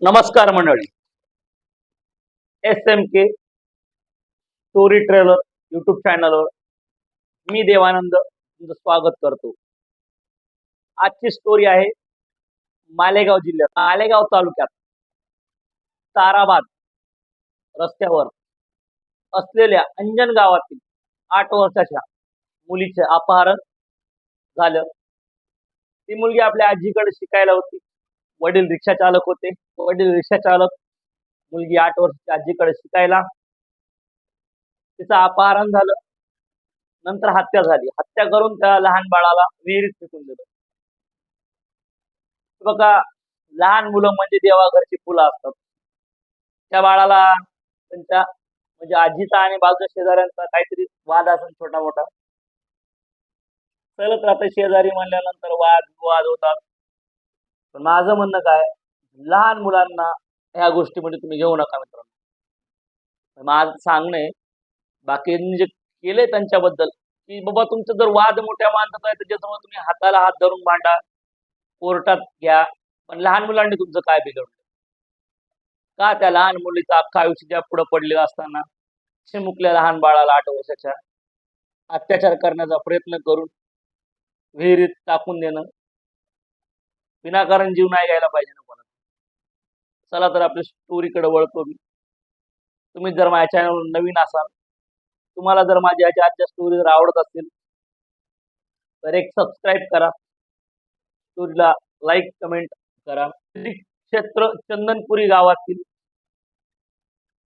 नमस्कार मंडळी. S M के story trailer YouTube चॅनलवर मी देवानंद तुमचं स्वागत करतो. आजची स्टोरी आहे मालेगाव जिल्ह्यात मालेगाव तालुक्यात ताराबाद रस्त्यावर असलेल्या अंजन गावातील 8 वर्षाच्या मुलीचे अपहरण झालं. ती मुलगी आपल्या आजीकडे शिकायला होती. वडील रिक्षा चालक होते. वडील रिक्षा चालक, मुलगी 8 वर्षाच्या आजीकडे शिकायला. तिचं अपहरण झालं. नंतर हत्या झाली. हत्या करून त्या लहान बाळाला विहिरीत फेकून दिलं. बघा, लहान मुलं म्हणजे देवाघरची फुलं असतात. त्या बाळाला त्यांच्या म्हणजे आजीचा आणि बाजूच्या शेजाऱ्यांचा काहीतरी वाद असेल छोटा मोठा. चालत राहतं. शेजारी म्हणल्यानंतर वाद होतात. पण माझं म्हणणं काय, लहान मुलांना ह्या गोष्टीमध्ये तुम्ही घेऊ नका मित्रांनो. माझं सांगणं आहे, बाकींनी जे केलंय त्यांच्याबद्दल, की बाबा तुमचं जर वाद मोठ्या माणसाचा आहे त्याच्यासमोर तुम्ही हाताला हात धरून भांडा, कोर्टात घ्या. पण लहान मुलांनी तुमचं काय बिघडलं? का त्या लहान मुलीचं अख्खं आयुष्य त्या पुढे पडलेलं असताना चिमुकल्या लहान बाळाला 8 वर्षाच्या अत्याचार करण्याचा प्रयत्न करून विहिरीत टाकून देणं? विनाकारण जीव नाही घ्यायला पाहिजे ना कोणाचा. चला तर आपल्या स्टोरीकडे वळतो मी. तुम्ही जर माझ्या चॅनलवर नवीन असाल, तुम्हाला जर माझ्या आजच्या स्टोरी जर आवडत असतील तर एक सबस्क्राईब करा, स्टोरीला लाईक कमेंट करा. श्री क्षेत्र चंदनपुरी गावातील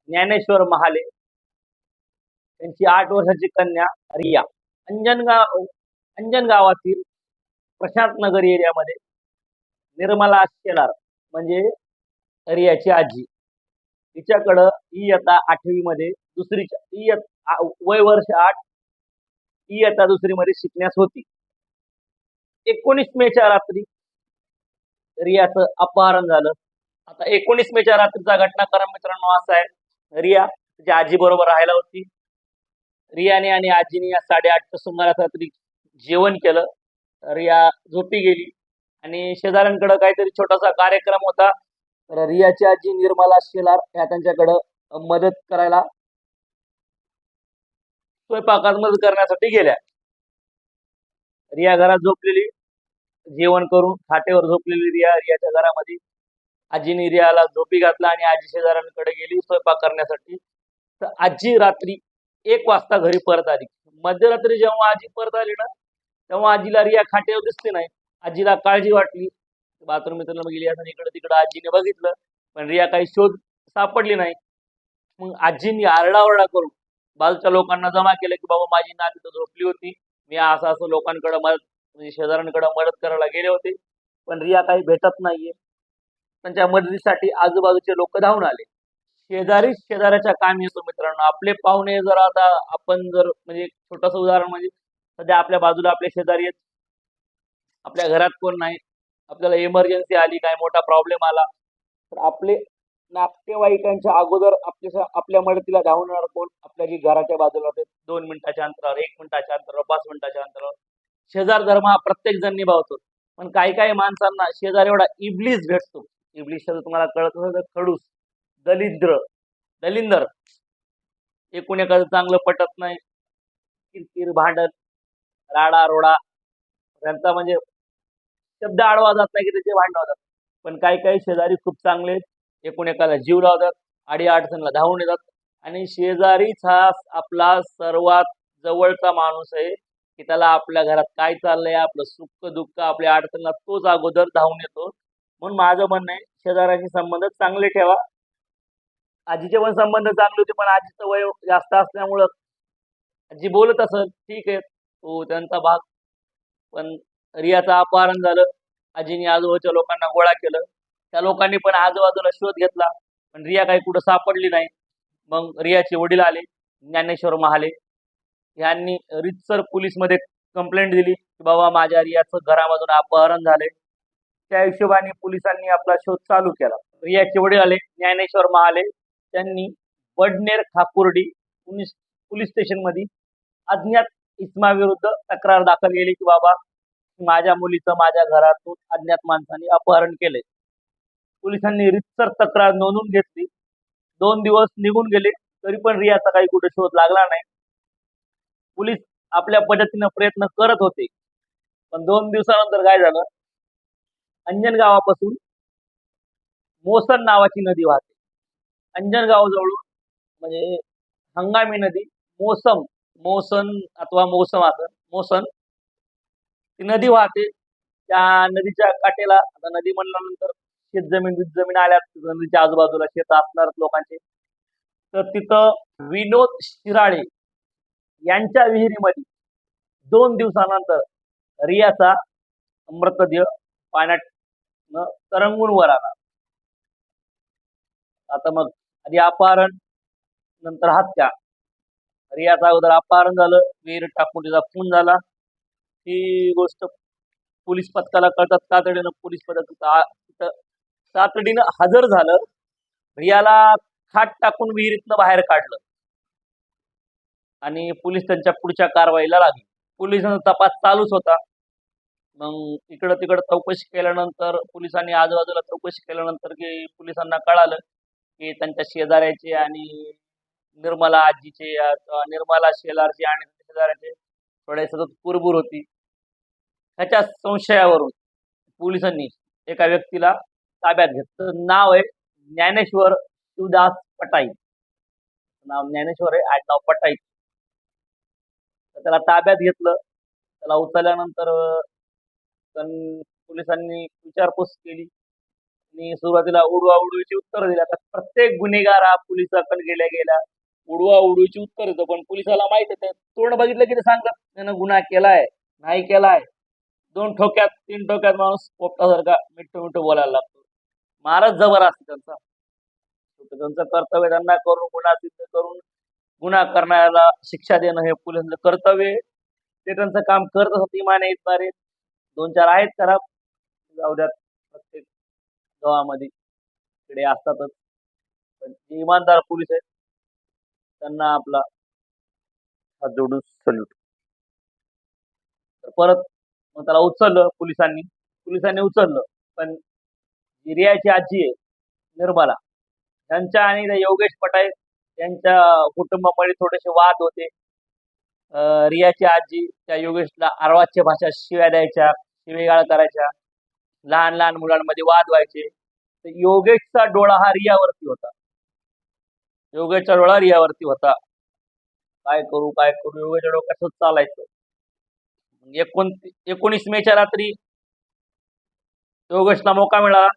ज्ञानेश्वर महाले त्यांची 8 वर्षाची कन्या रिया अंजन गावातील प्रशांत नगर एरियामध्ये निर्मला शेलार म्हणजे रियाची आजी, तिच्याकडं इयत्ता 8वी मध्ये वय वर्ष 8, इयत्ता 2री मध्ये शिकण्यास होती. 19 मेच्या रात्री रियाचं अपहरण झालं. आता 19 मेच्या रात्रीचा घटनाक्रम मित्रांनो असा आहे. रिया तिच्या आजी बरोबर राहायला होती. रियाने आणि आजीने या 8:30च्या सुमारास रात्री जेवण केलं. रिया झोपी गेली आणि शेजाऱ्यांकडे काहीतरी छोटासा कार्यक्रम होता. तर रियाची आजी निर्मला शेलार या त्यांच्याकडं मदत करायला, स्वयंपाकात मदत करण्यासाठी गेल्या. रिया घरात झोपलेली, जेवण करून खाटेवर झोपलेली रियाच्या घरामध्ये आजीने रियाला झोपी घातला आणि आजी शेजाऱ्यांकडे गेली स्वयंपाक करण्यासाठी. तर आजी रात्री 1 वाजता घरी परत आली. मध्यरात्री जेव्हा आजी परत आली ना, तेव्हा आजीला रिया खाटेवर दिसली नाही. आजीला काळजी वाटली. बाथरूम मित्रांना गेली असं इकडे तिकडे आजीने बघितलं, पण रिया काही शोध सापडली नाही. मग आजींनी आरडाओरडा करून बाजूच्या लोकांना जमा केलं की बाबा माझी नात तिथं झोपली होती, मी असं लोकांकडे मदत म्हणजे शेजाऱ्यांकडे मदत करायला गेले होते, पण रिया काही भेटत नाहीये. त्यांच्या मदतीसाठी आजूबाजूचे लोक धावून आले. शेजारी शेजाऱ्याच्या कामी येतो मित्रांनो. आपले पाहुणे जर आता आपण जर म्हणजे छोटंसं उदाहरण म्हणजे सध्या आपल्या बाजूला आपले शेजारी आहेत, आपल्या घरात कोण नाही, आपल्याला इमर्जन्सी आली, काय मोठा प्रॉब्लेम आला, तर आपले नातेवाईकांच्या अगोदर आपल्या मदतीला धावून येणार कोण? आपल्या जी घराच्या बाजूला होते 2 मिनिटाच्या अंतरावर, 1 मिनिटाच्या अंतरावर, 5 मिनिटाच्या अंतरावर. शेजार धर्म हा प्रत्येक जण निभावतो. पण काही माणसांना शेजार एवढा इब्लीस भेटतो. इब्लीस शब्द तुम्हाला कळत असेल तर खडूस, दलिंदर, एकूण एखादं चांगलं पटत नाही, किरकिर, भांडण, राडा-रोडा, त्यांचा म्हणजे शब्द आडवा जात नाही की त्याचे भांडण होतात. पण काही शेजारी खूप चांगले, एकूण एकाला जीव लावतात, अडीअडचणीला धावून येतात. आणि शेजारीच हा आपला सर्वात जवळचा माणूस आहे की त्याला आपल्या घरात काय चाललंय, आपलं सुख दुःख, आपल्या अडचणीला तोच अगोदर धावून येतो. म्हणून माझं म्हणणं आहे, शेजाऱ्यांशी संबंध चांगले ठेवा. आजीचे पण संबंध चांगले होते, पण आजीचं वय जास्त असल्यामुळं आजी बोलत असेल, ठीक आहे, तो त्यांचा भाग. पण रियाचं अपहरण झालं. आजीने आजूबाजूच्या लोकांना गोळा केलं. त्या लोकांनी पण आजूबाजूला शोध घेतला, पण रिया काही कुठं सापडली नाही. मग रियाचे वडील आले, ज्ञानेश्वर महाले, यांनी रितसर पोलीसमध्ये कंप्लेंट दिली की बाबा माझ्या रियाचं घरामधून अपहरण झाले. त्या हिशोबाने पोलिसांनी आपला शोध चालू केला. रियाचे वडील आले, ज्ञानेश्वर महाले, त्यांनी वडनेर ठाकुर्डी पोलीस स्टेशनमध्ये अज्ञात इसमाविरुद्ध तक्रार दाखल केली की बाबा माझ्या मुलीचं माझ्या घरातून अज्ञात माणसाने अपहरण केले. पोलिसांनी रितसर तक्रार नोंदवून घेतली. 2 दिवस निघून गेले तरी पण रियाचा काही कुठे शोध लागला नाही. पोलीस आपल्या पद्धतीनं प्रयत्न करत होते. पण 2 दिवसानंतर काय झालं, अंजन गावापासून मोसन नावाची नदी वाहते. अंजन गावाजवळून म्हणजे हंगामी नदी मोसन अथवा मोसम असं मोसन ती नदी वाहते. त्या नदीच्या काठेला आता नदी म्हणल्यानंतर शेतजमीन आल्यात, नदीच्या आजूबाजूला शेत असणार लोकांचे. तर तिथं विनोद शिराळे यांच्या विहिरीमध्ये 2 दिवसानंतर रियाचा मृतदेह पाण्यात तरंगून वर आला. आता मग आधी अपहरण, नंतर हत्या. रियाचा अगोदर अपहरण झालं, विहिरीत टाकून तिचा खून झाला. ही गोष्ट पोलीस पथकाला कळतात. तातडीनं पोलीस पथक तिथं तातडीनं हजर झालं. रियाला खाट टाकून विहिरीतनं बाहेर काढलं आणि पोलीस त्यांच्या पुढच्या कारवाईला लागले. पोलिसांचा तपास चालूच होता. मग इकडं तिकडं चौकशी केल्यानंतर पोलिसांनी आजूबाजूला चौकशी केल्यानंतर की पोलिसांना कळालं की त्यांच्या शेजाऱ्याचे आणि निर्मला आजीचे निर्मला शेलारचे आणि शेजाऱ्याचे थोडे सतत कुरबुर होती. त्याच्या संशयावरून पोलिसांनी एका व्यक्तीला ताब्यात घेतलं. नाव आहे ज्ञानेश्वर शिवदास पटाई. नाव ज्ञानेश्वर आहे, आडनाव पटाई. तर त्याला ताब्यात घेतलं. त्याला उचलल्यानंतर पोलिसांनी विचारपूस केली आणि सुरुवातीला उडवाउडवीची उत्तर दिली. आता प्रत्येक गुन्हेगार हा पोलिसाकडे गेल्या उडवाउडवीची उत्तर देतो, पण पोलिसाला माहित आहे तोंड बघितलं की ते सांगतात त्यानं गुन्हा केलाय नाही केलाय. 2 ठोक्यात 3 ठोक्यात माणूस पोपटासारखा मिठ्ठू बोलायला लागतो. मारच जबर असते त्यांचा. त्यांचं कर्तव्य त्यांना करून गुन्हा सिद्ध करून गुन्हा करणाऱ्याला शिक्षा देणं हे पोलिसांचं कर्तव्य आहे. ते त्यांचं काम करत असतात इमाने इतबारे. 2-4 आहेत खराब, जाऊ द्यात. प्रत्येक गावामध्ये इकडे असतातच. पण जे इमानदार पोलीस आहेत त्यांना आपला हात जोडून सल्यूट. तर परत मग त्याला उचललं पोलिसांनी उचललं. पण जी रियाची आजी आहे निर्मला, त्यांच्या आणि त्या योगेश पटाई यांच्या कुटुंबामध्ये थोडेसे वाद होते. रियाची आजी त्या योगेशला अर्वाच्य भाषा शिव्या द्यायच्या, शिवीगाळ करायच्या. लहान लहान मुलांमध्ये वाद व्हायचे. तर योगेशचा डोळा हा रियावरती होता. काय करू योगेशच्या डोक्यातच चालायचं. 19 मेच्या रात्री योगेशला मोका मिळाला,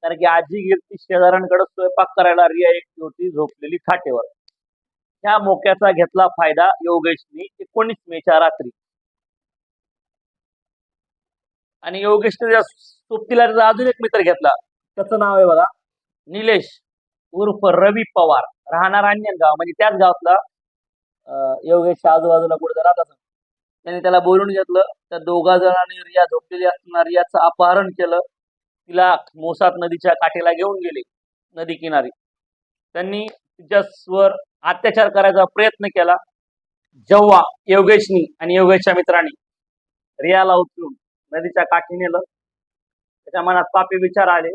कारण की आजी गेली शेजाऱ्यांकडे स्वयंपाक करायला. रिया एकटी होती झोपलेली खाटेवर. त्या मोक्याचा घेतला फायदा योगेशनी 19 मेच्या रात्री. आणि योगेशने त्या सोबतीला अजून एक मित्र घेतला. त्याचं नाव आहे बघा निलेश उर्फ रवी पवार, राहणार अंजनगाव, म्हणजे त्याच गावातला. योगेशच्या आजूबाजूला कुठे राहत असं. त्याने त्याला बोलून घेतलं. त्या 2 जणांनी रिया झोपलेली असताना रियाचं अपहरण केलं. तिला मोसात नदीच्या काठेला घेऊन गेले, नदी किनारी. त्यांनी तिच्यावर अत्याचार करायचा प्रयत्न केला. जेव्हा योगेशनी आणि योगेशच्या मित्रांनी रियाला उचलून नदीच्या काठी नेलं, त्याच्या मनात पापी विचार आले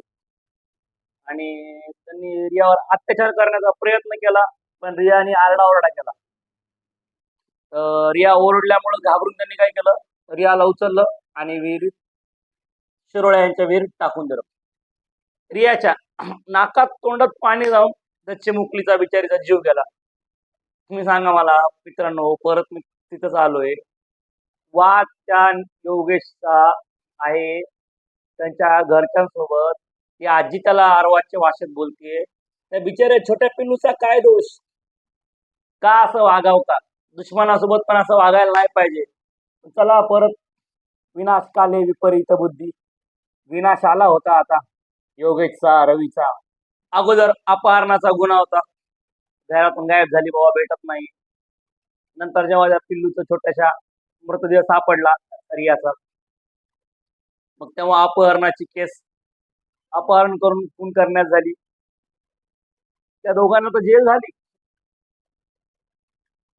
आणि त्यांनी रियावर अत्याचार करण्याचा प्रयत्न केला. पण रियाने आरडाओरडा केला. रिया ओरडल्यामुळे घाबरून त्यांनी काय केलं, रियाला उचललं आणि विहिरीत शिरोळ्या यांच्या विहिरीत टाकून दिलं. रियाच्या नाकात तोंडात पाणी जाऊन त्याची मुकलीचा बिचारीचा जीव गेला. तुम्ही सांगा मला मित्रांनो, परत मी तिथंच आलोय. वाद त्या योगेशचा आहे त्यांच्या घरच्यांसोबत. ती आजी त्याला अर्वाच्य भाषेत बोलतेय. त्या बिचाऱ्या छोट्या पिल्लूचा काय दोष? का असं वागावं? का दुश्मनासोबत पण असं वागायला नाही पाहिजे. चला परत विनाश काले विपरीत बुद्धी. विनाश आला होता आता योगेशचा, रवीचा. अगोदर अपहरणाचा गुन्हा होता, घरातून गायब झाली, बाबा भेटत नाही. नंतर जेव्हा त्या पिल्लूचा छोट्याशा मृतदेह सापडला रियाचा, मग तेव्हा अपहरणाची केस, अपहरण करून खून करण्यात झाली. त्या दोघांना तर जेल झाली.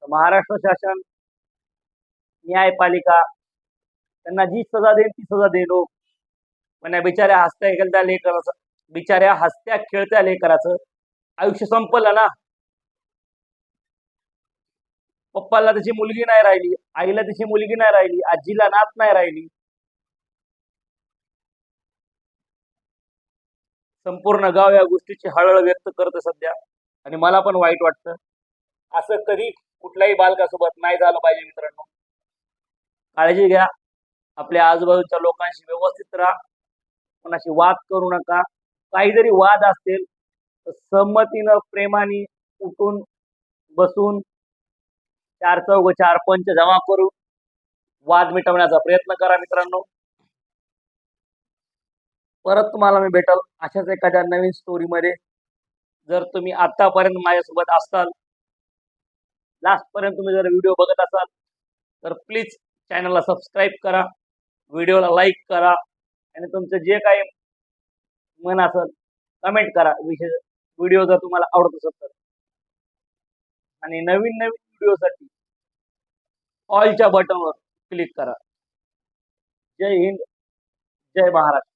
महाराष्ट्र शासन, न्यायपालिका त्यांना जी सजा देईल ती सजा देईल. पण या बिचाऱ्या हसत्या गेल्या लेकराचा बिचाऱ्या हसत्या खेळत्या लेकराचं आयुष्य संपलं ना. पप्पाला त्याची मुलगी नाही राहिली, आईला त्याची मुलगी नाही राहिली, आजीला नात नाही राहिली. संपूर्ण गाव या गोष्टीची हळहळ व्यक्त करतं सध्या आणि मला पण वाईट वाटतं. असं कधी कुठल्याही बालकासोबत नाही झालं पाहिजे मित्रांनो. काळजी घ्या. आपल्या आजूबाजूच्या लोकांशी व्यवस्थित राहा. कोणाशी वाद करू नका. काही जरी वाद असतील तर संमतीनं प्रेमाने उठून बसून चार चौघ चार पंच जमा करून वाद मिटवण्याचा प्रयत्न करा मित्रांनो. परत तुम्हाला मी भेटल अशाच एखाद्या नवीन स्टोरीमध्ये. जर तुम्ही आतापर्यंत माझ्यासोबत असाल, लास्ट पर्यंत तुम्ही जर व्हिडिओ बघत असाल तर प्लीज चॅनलला सबस्क्राईब करा, व्हिडिओला लाईक करा आणि तुमचं जे काही मन असेल कमेंट करा. विशेष व्हिडिओ जर तुम्हाला आवडत असेल तर. आणि नवीन नवीन व्हिडिओसाठी ऑलच्या बटनवर क्लिक करा. जय हिंद, जय महाराष्ट्र.